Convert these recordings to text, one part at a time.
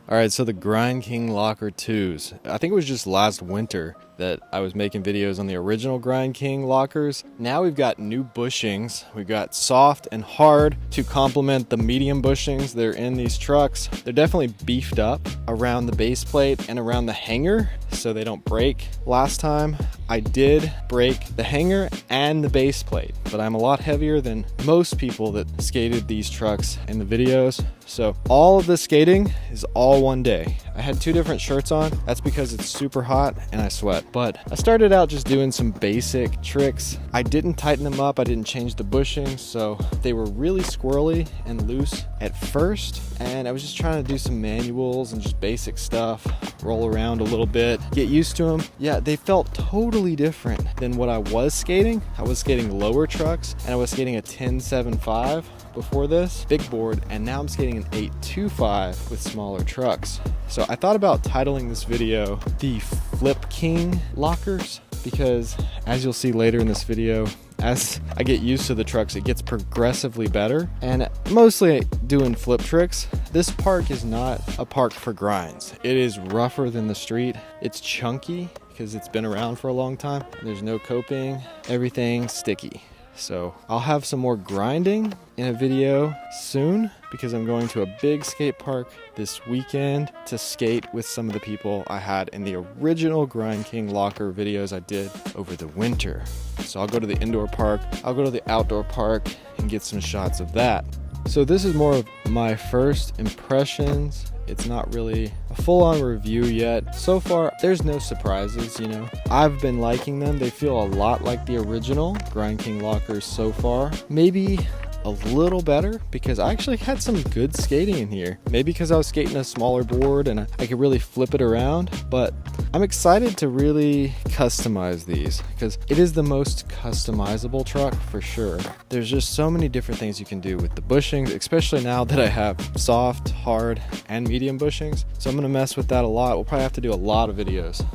All right, so the Grind King Locker 2s. I think it was just last winter that I was making videos on the original Grind King lockers. Now we've got new bushings. We've got soft and hard to complement the medium bushings that are in these trucks. They're definitely beefed up around the base plate and around the hanger so they don't break. Last time I did break the hanger and the base plate, but I'm a lot heavier than most people that skated these trucks in the videos. So all of the skating is all one day. I had two different shirts on. That's because it's super hot and I sweat. But I started out just doing some basic tricks. I didn't tighten them up. I didn't change the bushings. So they were really squirrely and loose at first. And I was just trying to do some manuals and just basic stuff. Roll around a little bit, get used to them. Yeah, they felt totally different than what I was skating. I was skating lower trucks and I was skating a 10.75 before this, big board, and now I'm skating an 8.25 with smaller trucks. So I thought about titling this video the Flip King Lockers, because as you'll see later in this video, as I get used to the trucks, it gets progressively better, and mostly doing flip tricks. This park is not a park for grinds. It is rougher than the street. It's chunky because it's been around for a long time. There's no coping, everything's sticky. So I'll have some more grinding in a video soon because I'm going to a big skate park this weekend to skate with some of the people I had in the original Grind King Locker videos I did over the winter. So I'll go to the indoor park, I'll go to the outdoor park and get some shots of that. So this is more of my first impressions. It's not really a full-on review yet. So far, there's no surprises, you know. I've been liking them. They feel a lot like the original Grind King Lockers so far. Maybe a little better because I actually had some good skating in here. Maybe because I was skating a smaller board and I could really flip it around, but I'm excited to really customize these because it is the most customizable truck for sure. There's just so many different things you can do with the bushings, especially now that I have soft, hard, and medium bushings. So I'm gonna mess with that a lot. We'll probably have to do a lot of videos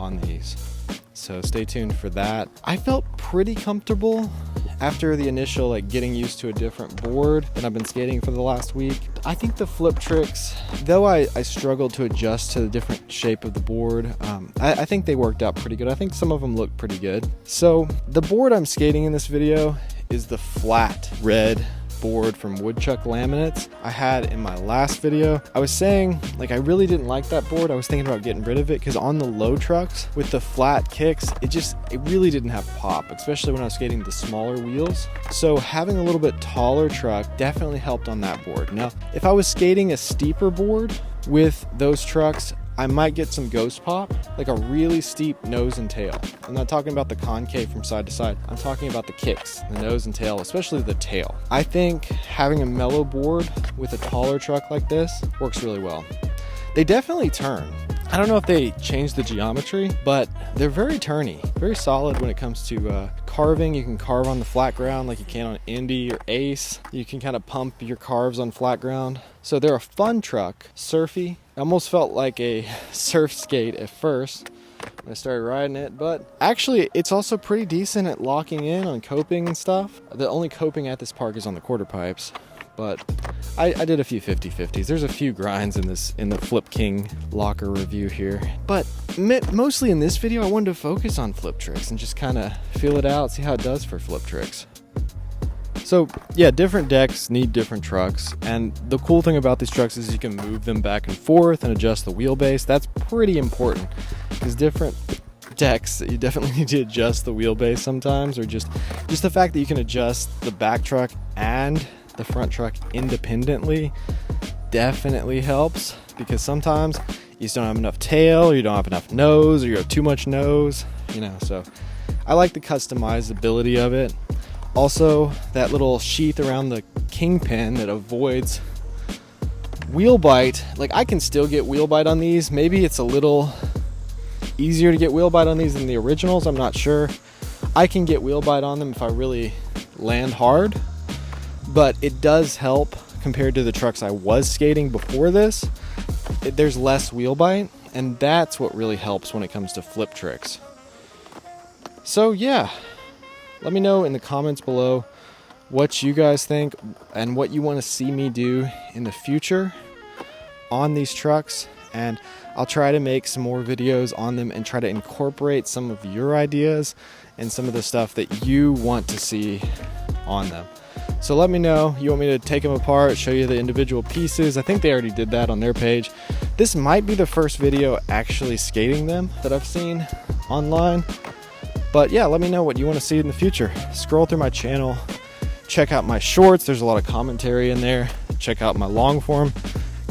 on these. So stay tuned for that. I felt pretty comfortable after the initial getting used to a different board that I've been skating for the last week. I think the flip tricks, though I struggled to adjust to the different shape of the board, I think they worked out pretty good. I think some of them look pretty good. So the board I'm skating in this video is the flat red board from Woodchuck Laminates I had in my last video. I was saying I really didn't like that board. I was thinking about getting rid of it because on the low trucks with the flat kicks, it really didn't have pop, especially when I was skating the smaller wheels. So having a little bit taller truck definitely helped on that board. Now, if I was skating a steeper board with those trucks, I might get some ghost pop, like a really steep nose and tail. I'm not talking about the concave from side to side. I'm talking about the kicks, the nose and tail, especially the tail. I think having a mellow board with a taller truck like this works really well. They definitely turn. I don't know if they changed the geometry, but they're very turny, very solid when it comes to carving. You can carve on the flat ground like you can on Indy or Ace. You can kind of pump your carves on flat ground. So they're a fun truck, surfy. I almost felt like a surf skate at first when I started riding it, but actually it's also pretty decent at locking in on coping and stuff. The only coping at this park is on the quarter pipes. But I did a few 50-50s. There's a few grinds in the Flip King Locker review here. But mostly in this video, I wanted to focus on flip tricks and just kind of feel it out, see how it does for flip tricks. So yeah, different decks need different trucks. And the cool thing about these trucks is you can move them back and forth and adjust the wheelbase. That's pretty important because different decks, you definitely need to adjust the wheelbase sometimes, or just the fact that you can adjust the back truck and the front truck independently definitely helps, because sometimes you just don't have enough tail, or you don't have enough nose, or you have too much nose, you know. So I like the customizability of it. Also, that little sheath around the kingpin that avoids wheel bite. I can still get wheel bite on these. Maybe it's a little easier to get wheel bite on these than the originals, I'm not sure. I can get wheel bite on them if I really land hard, but it does help compared to the trucks I was skating before this. There's less wheel bite, and that's what really helps when it comes to flip tricks. So yeah, let me know in the comments below what you guys think and what you want to see me do in the future. on these trucks, and I'll try to make some more videos on them and try to incorporate some of your ideas and some of the stuff that you want to see on them. So let me know, you want me to take them apart, show you the individual pieces. I think they already did that on their page. This might be the first video actually skating them that I've seen online. But yeah, let me know what you want to see in the future. Scroll through my channel, check out my shorts, there's a lot of commentary in there. Check out my long form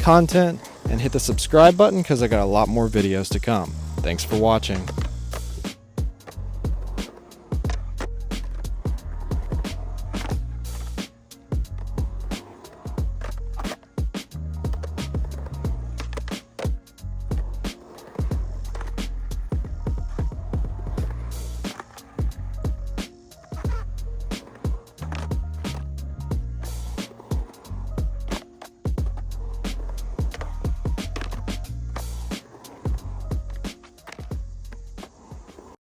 content and hit the subscribe button because I got a lot more videos to come. Thanks for watching.